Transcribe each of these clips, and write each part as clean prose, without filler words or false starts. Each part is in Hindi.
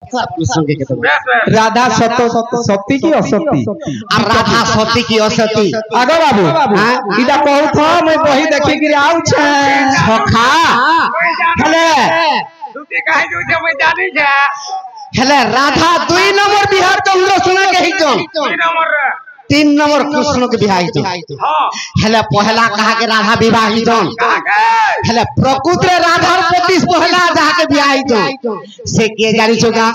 कृष्ण के केते वर्ष राधा सती की असती आ राधा सती की असती आगो बाबू इदा कहू था मैं वही देखि कि आउ छे सखा हेले दुती काहे जो जे मैं जानी छे हेले राधा 2 नंबर बिहार चंद्र सुना के हिजन 2 नंबर 3 नंबर कृष्ण के विवाह हिजन हां हेले पहला कहा के राधा विवाह हिजन हेले प्रकृति राधा पति पहला जहा के विवाह हिजन से के जानी छोगा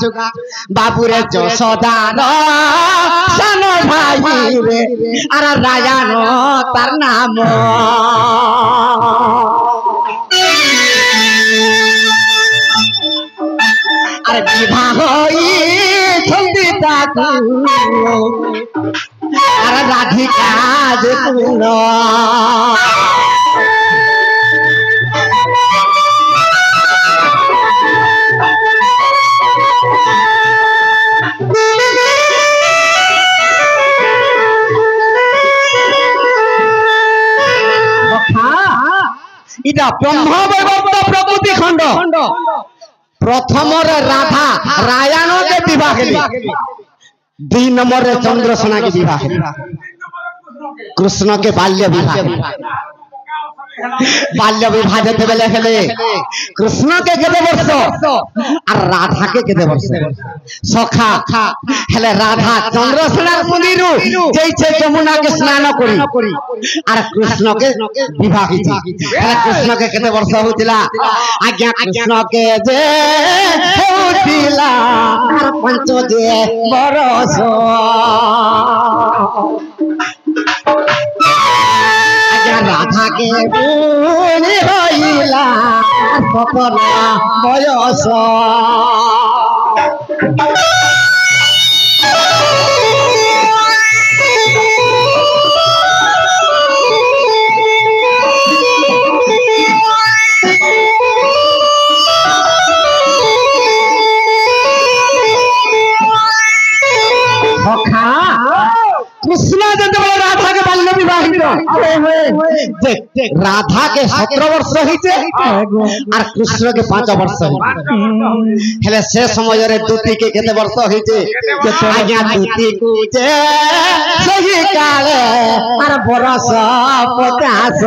बाबू रे जशोदा रो सानो भाई रे अरे राजा नो तार नाम अरे विवाह होई छंदी ताकू अरे राधिका जे कुनो इटा ब्रह्म वैवर्त प्रकृति खंड प्रथम राधा रायण के विवाह के 2 नंबर रे चंद्रसेना के विवाह कृष्ण के बाल्य विवाह जते बेले हेले कृष्ण के केते वर्ष और राधा के केते वर्ष सखा हेले राधा चंद्रसेना मंदिर जैसे यमुना के स्नान करी और कृष्ण के विवाह हेले कृष्ण के केते वर्ष होतिला आज्ञा कृष्ण के जे होतिला और पंच जे बरस राधा के पूरी होइला सपना बयस कृष्ण जब राधा के बाल्य विवाह राधा के 17 वर्ष हिचे और कृष्ण के 5 वर्ष हेले से समय रे दूती के केते वर्ष हिचे आज्ञा दूती को जे सही काले और बरस 50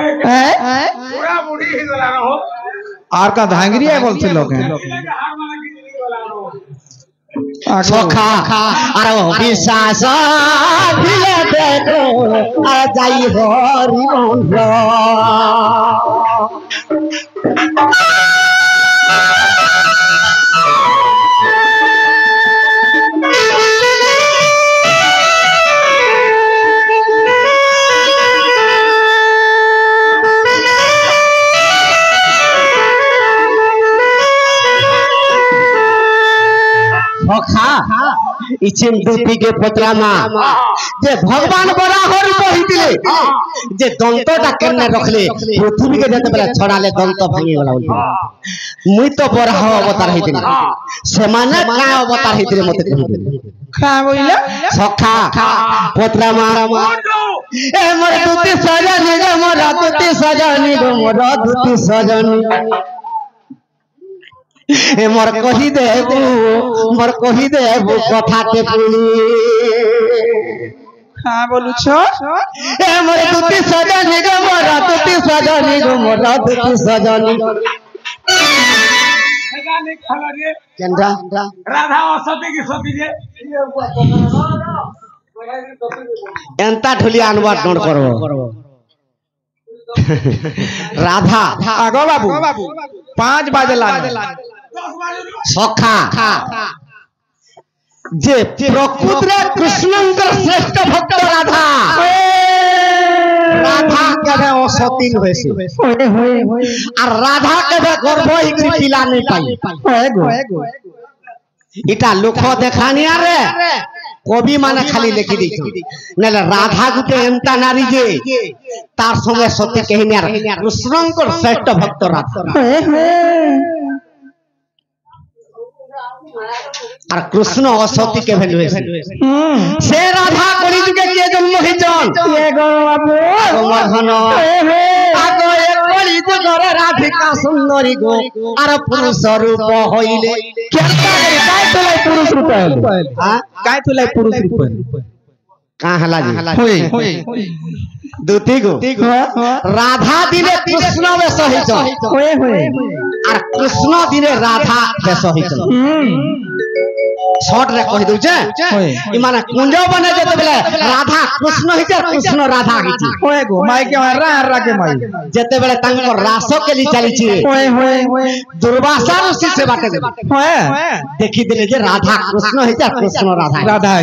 पूरा बूढ़ी ही गला रहो आर का धांगरी है बोलते लोग हैं सखा अरे वो विश्वास दिले देखो आ जाई हरि मंत्र इचिन दूती के पतरामा जे भगवान बराबर कहितिले जे दंतटा केने रखले पृथ्वी के जते बेला छड़ाले दंत भांगी गला बोलते मुई तो बराह अवतार हेतिले से माने का अवतार हेतिले मते कहितिले का बोइला सखा पतरामा ए मोर दूती सजनी गे मोर दूती सजनी गे मोर दूती सजनी ए मोर कहि देबू कथा के पुनी हां बोलू छो ए मोर दूती सजनी गे मोर दूती सजनी गे मोर दूती सजनी सजनी खला रे केंद्रा राधा असती की सती जे एंता ढोलिया अनवर नोट करबो राधा आगो बाबू 5 बजे लाने सखा जे प्रकृति कृष्णंकर श्रेष्ठ भक्त राधा राधा के असतीन होइसे और राधा के गर्भ इकरी पिला नहीं पाई इटा लोक देखानी रे कवि माने खाली लिखि दी नले राधा गुटे एंता नारी जे तार संगे सती कहिनी कृष्णंकर श्रेष्ठ भक्त राधा আর কৃষ্ণ অসতী কে ভেলু সে রাধা কলি যুগে কে জন্ম হইছন মধন আগো এ কলি যুগরে রাধিকা সুন্দরী গো আর পুরুষ রূপ হইলে काय तुला पुरुष रूप काय तुला पुरुष रूप का हला जी দুতি গো রাধা দিনে কৃষ্ণ বেশ হইছন আর কৃষ্ণ দিনে রাধা বেশ হইছন শর্ট রে কहि দউছে ই মানে কুঞ্জ বনে যেতে বেলে রাধা কৃষ্ণ হইছে আর কৃষ্ণ রাধা হইছে होए गो माई के रा रा के माई যেতে বেলে তাঙ্কর রাস কেলি চালিছি होए দুর্বাসা ঋষি সে বাটে होए দেখি দিলে যে রাধা কৃষ্ণ হইছে আর কৃষ্ণ রাধা राधा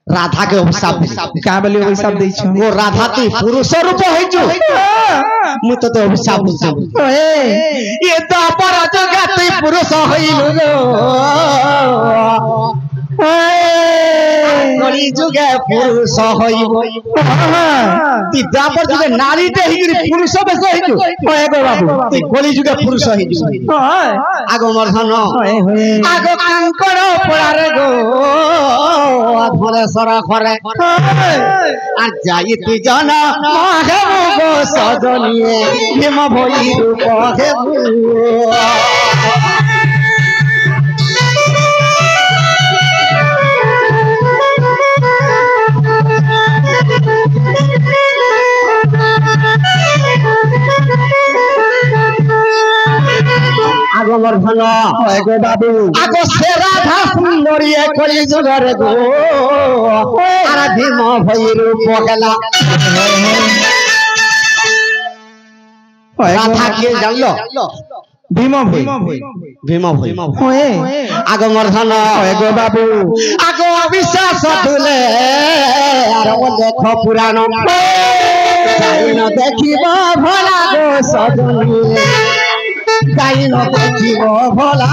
राधा के अभिशाप क्या बोली अभिशाप दै छ वो राधा तू पुरुष रूप होइछु मु तो अभिशाप दिछु ये तो अपराध का तू पुरुष होइलु कली जुगे पुरुष होइबो ती द्वापर जुगे नारी ते हिगिरी पुरुष बेस होइछु होए गो बाबू तू कली जुगे पुरुष होइछु आगो मर्धन आगो कांकर पड़ारे गो धरेश्वर घरे আর যাই তুই জন মহেবু গো সজনিয়ে হেম ভই রূপ হেবু আগো মর্ধন গো বাবু আগো সে রাধা সুন্দরী কলি যুগরে গো আর ভীম ভই রূপ গেলা রাধা কে জানলো भीम भई भीम भई होए আগো মর্ধন गो बाबू আগো অবিশ্বাস তুলে আর ও দেখো পুরাণ যাইন দেখিব ভোলা গো সজনী যাইন দেখিব ভোলা